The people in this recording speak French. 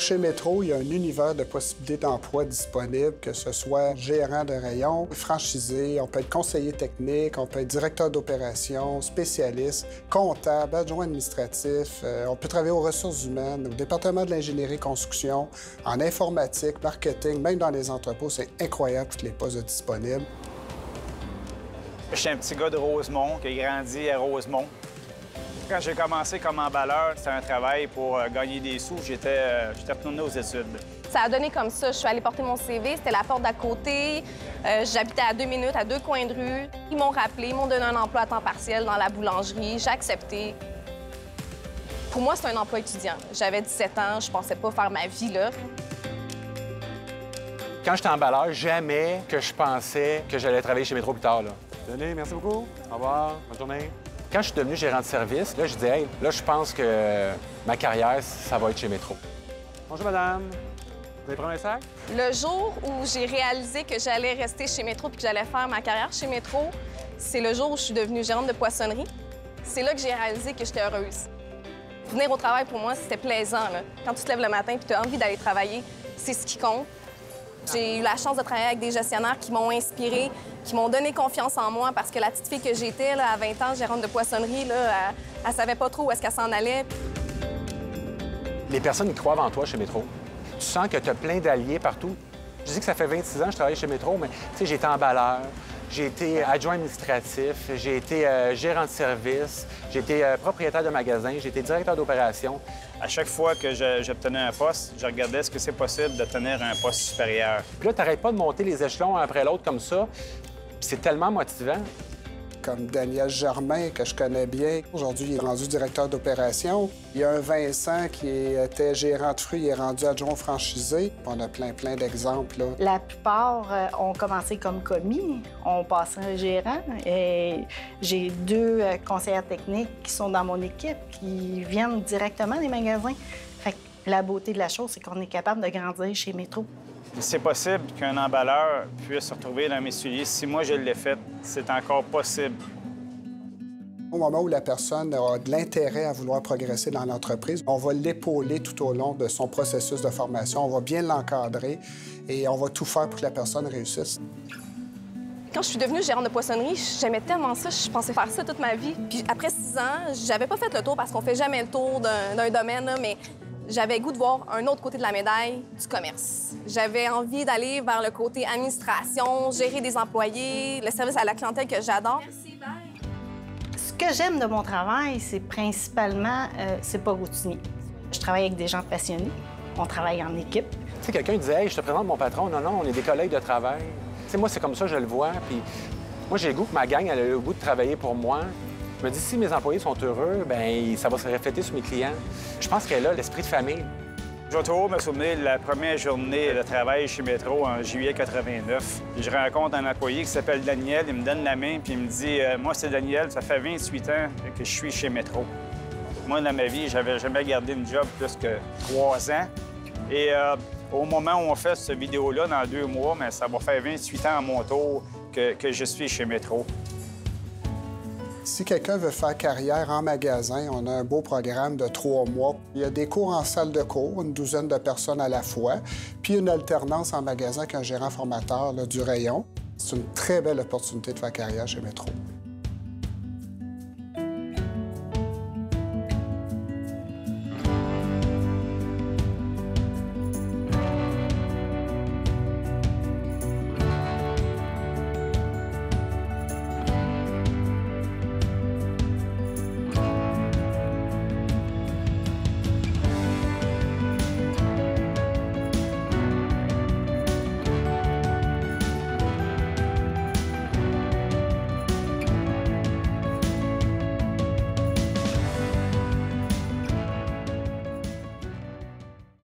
Chez Métro, il y a un univers de possibilités d'emploi disponibles, que ce soit gérant de rayon, franchisé, on peut être conseiller technique, on peut être directeur d'opération, spécialiste, comptable, adjoint administratif, on peut travailler aux ressources humaines, au département de l'ingénierie construction, en informatique, marketing, même dans les entrepôts. C'est incroyable tous les postes disponibles. Je suis un petit gars de Rosemont qui a grandi à Rosemont. Quand j'ai commencé comme emballeur, c'était un travail pour gagner des sous. J'étais retourné aux études. Ça a donné comme ça. Je suis allée porter mon CV, c'était la porte d'à côté. J'habitais à 2 minutes, à 2 coins de rue. Ils m'ont rappelé, ils m'ont donné un emploi à temps partiel dans la boulangerie. J'ai accepté. Pour moi, c'est un emploi étudiant. J'avais 17 ans, je pensais pas faire ma vie là. Quand j'étais emballeur, jamais que je pensais que j'allais travailler chez Métro plus tard. Là. Tenez, merci beaucoup. Au revoir. Bonne journée. Quand je suis devenu gérant de service, là, je dis, hey, là, je pense que ma carrière, ça va être chez Métro. Bonjour, madame. Vous allez prendre un sac? Le jour où j'ai réalisé que j'allais rester chez Métro puis que j'allais faire ma carrière chez Métro, c'est le jour où je suis devenue gérante de poissonnerie. C'est là que j'ai réalisé que j'étais heureuse. Venir au travail, pour moi, c'était plaisant. Là. Quand tu te lèves le matin et tu as envie d'aller travailler, c'est ce qui compte. J'ai eu la chance de travailler avec des gestionnaires qui m'ont inspirée, qui m'ont donné confiance en moi parce que la petite fille que j'étais, à 20 ans, gérante de poissonnerie, là, elle savait pas trop où est-ce qu'elle s'en allait. Les personnes qui croient en toi chez Métro, tu sens que tu as plein d'alliés partout. Je dis que ça fait 26 ans que je travaille chez Métro, mais tu sais, j'ai été emballeur, j'ai été adjoint administratif, j'ai été gérant de service, j'ai été propriétaire de magasin, j'ai été directeur d'opération. À chaque fois que j'obtenais un poste, je regardais ce que c'est possible d'obtenir un poste supérieur. Puis là, tu n'arrêtes pas de monter les échelons un après l'autre comme ça. Puis c'est tellement motivant. Comme Daniel Germain, que je connais bien. Aujourd'hui, il est rendu directeur d'opération. Il y a un Vincent qui était gérant de fruits, il est rendu adjoint franchisé. On a plein d'exemples, là. La plupart ont commencé comme commis, ont passé un gérant. Et j'ai 2 conseillères techniques qui sont dans mon équipe, qui viennent directement des magasins. Fait que la beauté de la chose, c'est qu'on est capable de grandir chez Métro. C'est possible qu'un emballeur puisse se retrouver dans mes souliers. Si moi, je l'ai fait, c'est encore possible. Au moment où la personne a de l'intérêt à vouloir progresser dans l'entreprise, on va l'épauler tout au long de son processus de formation. On va bien l'encadrer et on va tout faire pour que la personne réussisse. Quand je suis devenue gérante de poissonnerie, j'aimais tellement ça, je pensais faire ça toute ma vie. Puis après 6 ans, j'avais pas fait le tour parce qu'on fait jamais le tour d'un domaine, là, mais j'avais le goût de voir un autre côté de la médaille du commerce. J'avais envie d'aller vers le côté administration, gérer des employés, le service à la clientèle que j'adore. Merci, bye. Ce que j'aime de mon travail, c'est principalement, c'est pas routinier. Je travaille avec des gens passionnés, on travaille en équipe. Tu sais, quelqu'un disait, hey, je te présente mon patron. Non, non, on est des collègues de travail. Tu sais, moi, c'est comme ça, je le vois. Puis moi, j'ai le goût que ma gang, elle a le goût de travailler pour moi. Je me dis, si mes employés sont heureux, bien, ça va se refléter sur mes clients. Je pense qu'elle a l'esprit de famille. Je vais toujours me souvenir de la première journée de travail chez Métro en juillet 89. Je rencontre un employé qui s'appelle Daniel. Il me donne la main puis il me dit moi, c'est Daniel, ça fait 28 ans que je suis chez Métro. Moi, dans ma vie, j'avais jamais gardé une job plus que 3 ans. Et au moment où on fait cette vidéo-là, dans 2 mois, bien, ça va faire 28 ans à mon tour que je suis chez Métro. Si quelqu'un veut faire carrière en magasin, on a un beau programme de 3 mois. Il y a des cours en salle de cours, une douzaine de personnes à la fois, puis une alternance en magasin avec un gérant formateur là, du rayon. C'est une très belle opportunité de faire carrière chez Métro.